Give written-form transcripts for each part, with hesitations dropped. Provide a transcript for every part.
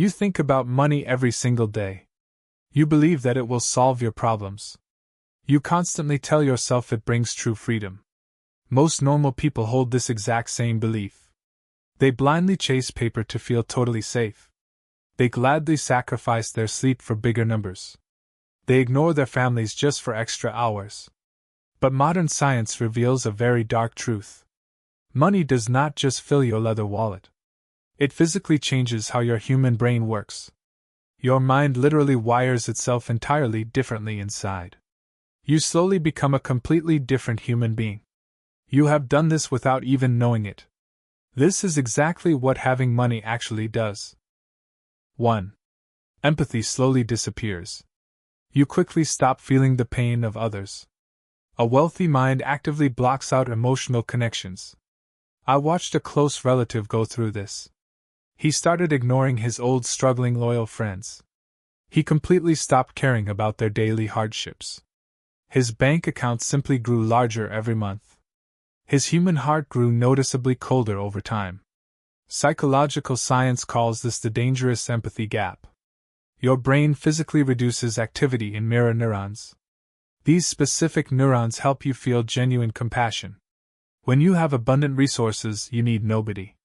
You think about money every single day. You believe that it will solve your problems. You constantly tell yourself it brings true freedom. Most normal people hold this exact same belief. They blindly chase paper to feel totally safe. They gladly sacrifice their sleep for bigger numbers. They ignore their families just for extra hours. But modern science reveals a very dark truth. Money does not just fill your leather wallet. It physically changes how your human brain works. Your mind literally wires itself entirely differently inside. You slowly become a completely different human being. You have done this without even knowing it. This is exactly what having money actually does. 1. Empathy slowly disappears. You quickly stop feeling the pain of others. A wealthy mind actively blocks out emotional connections. I watched a close relative go through this. He started ignoring his old struggling loyal friends. He completely stopped caring about their daily hardships. His bank account simply grew larger every month. His human heart grew noticeably colder over time. Psychological science calls this the dangerous empathy gap. Your brain physically reduces activity in mirror neurons. These specific neurons help you feel genuine compassion. When you have abundant resources, you need nobody.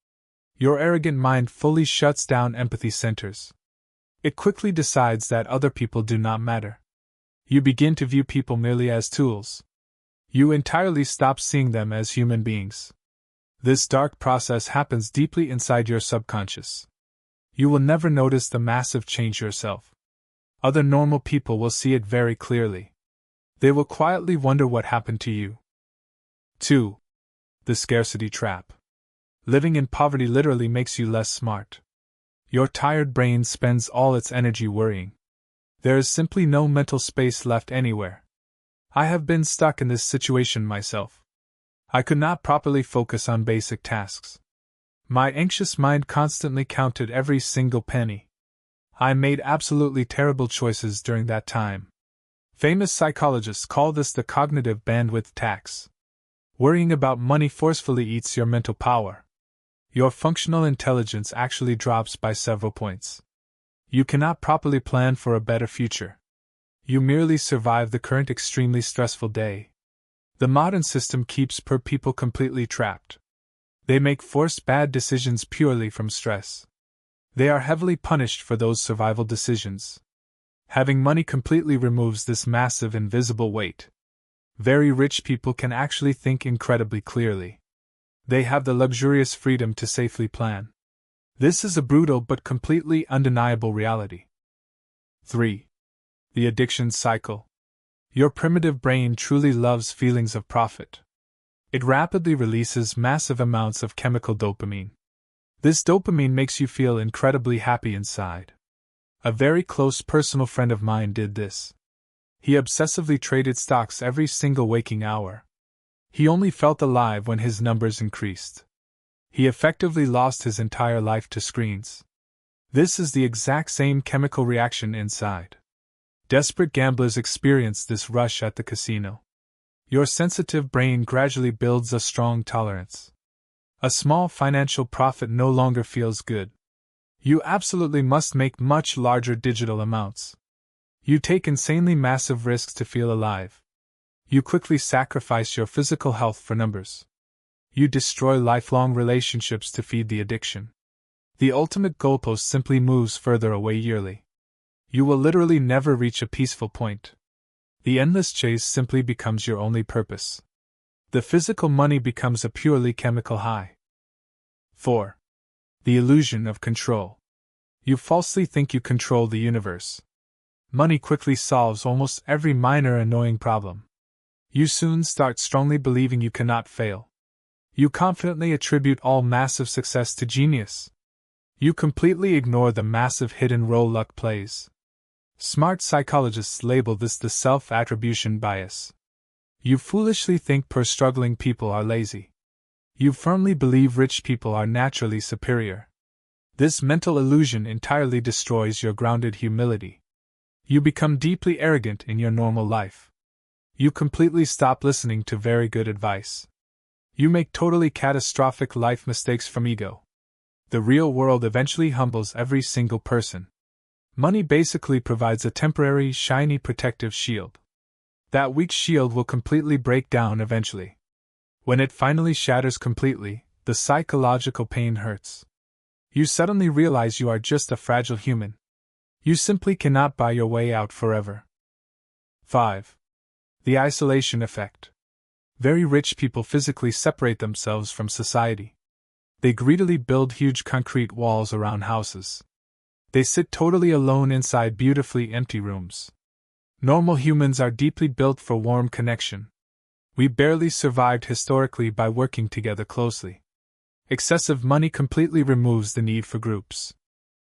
Your arrogant mind fully shuts down empathy centers. It quickly decides that other people do not matter. You begin to view people merely as tools. You entirely stop seeing them as human beings. This dark process happens deeply inside your subconscious. You will never notice the massive change yourself. Other normal people will see it very clearly. They will quietly wonder what happened to you. 2. The scarcity trap. Living in poverty literally makes you less smart. Your tired brain spends all its energy worrying. There is simply no mental space left anywhere. I have been stuck in this situation myself. I could not properly focus on basic tasks. My anxious mind constantly counted every single penny. I made absolutely terrible choices during that time. Famous psychologists call this the cognitive bandwidth tax. Worrying about money forcefully eats your mental power. Your functional intelligence actually drops by several points. You cannot properly plan for a better future. You merely survive the current extremely stressful day. The modern system keeps poor people completely trapped. They make forced bad decisions purely from stress. They are heavily punished for those survival decisions. Having money completely removes this massive invisible weight. Very rich people can actually think incredibly clearly. They have the luxurious freedom to safely plan. This is a brutal but completely undeniable reality. 3. The addiction cycle. Your primitive brain truly loves feelings of profit. It rapidly releases massive amounts of chemical dopamine. This dopamine makes you feel incredibly happy inside. A very close personal friend of mine did this. He obsessively traded stocks every single waking hour. He only felt alive when his numbers increased. He effectively lost his entire life to screens. This is the exact same chemical reaction inside. Desperate gamblers experience this rush at the casino. Your sensitive brain gradually builds a strong tolerance. A small financial profit no longer feels good. You absolutely must make much larger digital amounts. You take insanely massive risks to feel alive. You quickly sacrifice your physical health for numbers. You destroy lifelong relationships to feed the addiction. The ultimate goalpost simply moves further away yearly. You will literally never reach a peaceful point. The endless chase simply becomes your only purpose. The physical money becomes a purely chemical high. 4. The illusion of control. You falsely think you control the universe. Money quickly solves almost every minor annoying problem. You soon start strongly believing you cannot fail. You confidently attribute all massive success to genius. You completely ignore the massive hidden role luck plays. Smart psychologists label this the self-attribution bias. You foolishly think poor struggling people are lazy. You firmly believe rich people are naturally superior. This mental illusion entirely destroys your grounded humility. You become deeply arrogant in your normal life. You completely stop listening to very good advice. You make totally catastrophic life mistakes from ego. The real world eventually humbles every single person. Money basically provides a temporary, shiny protective shield. That weak shield will completely break down eventually. When it finally shatters completely, the psychological pain hurts. You suddenly realize you are just a fragile human. You simply cannot buy your way out forever. 5. The isolation effect. Very rich people physically separate themselves from society. They greedily build huge concrete walls around houses. They sit totally alone inside beautifully empty rooms. Normal humans are deeply built for warm connection. We barely survived historically by working together closely. Excessive money completely removes the need for groups.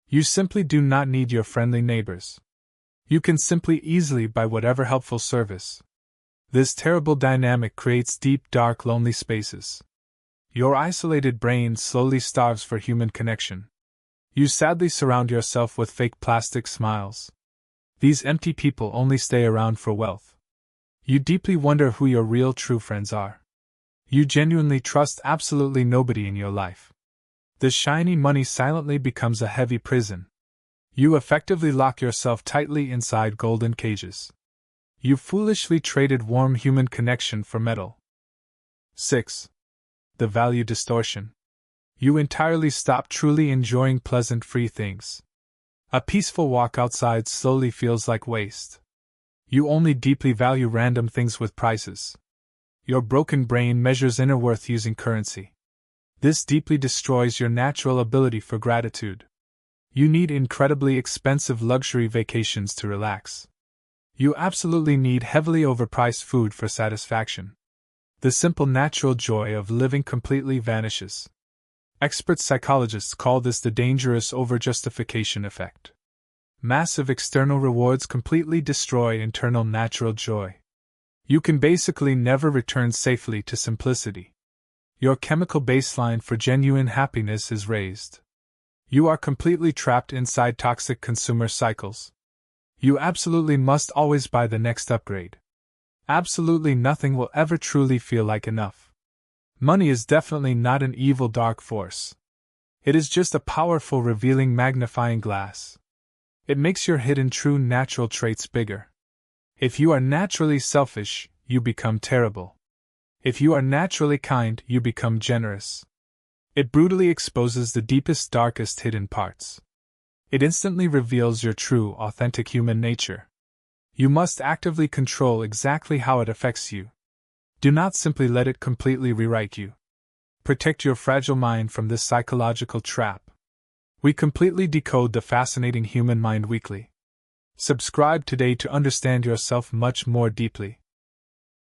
You simply do not need your friendly neighbors. You can simply easily buy whatever helpful service. This terrible dynamic creates deep, dark, lonely spaces. Your isolated brain slowly starves for human connection. You sadly surround yourself with fake plastic smiles. These empty people only stay around for wealth. You deeply wonder who your real true friends are. You genuinely trust absolutely nobody in your life. The shiny money silently becomes a heavy prison. You effectively lock yourself tightly inside golden cages. You foolishly traded warm human connection for metal. 6. The value distortion. You entirely stop truly enjoying pleasant free things. A peaceful walk outside slowly feels like waste. You only deeply value random things with prices. Your broken brain measures inner worth using currency. This deeply destroys your natural ability for gratitude. You need incredibly expensive luxury vacations to relax. You absolutely need heavily overpriced food for satisfaction. The simple natural joy of living completely vanishes. Expert psychologists call this the dangerous overjustification effect. Massive external rewards completely destroy internal natural joy. You can basically never return safely to simplicity. Your chemical baseline for genuine happiness is raised. You are completely trapped inside toxic consumer cycles. You absolutely must always buy the next upgrade. Absolutely nothing will ever truly feel like enough. Money is definitely not an evil dark force. It is just a powerful revealing magnifying glass. It makes your hidden true natural traits bigger. If you are naturally selfish, you become terrible. If you are naturally kind, you become generous. It brutally exposes the deepest, darkest hidden parts. It instantly reveals your true, authentic human nature. You must actively control exactly how it affects you. Do not simply let it completely rewrite you. Protect your fragile mind from this psychological trap. We completely decode the fascinating human mind weekly. Subscribe today to understand yourself much more deeply.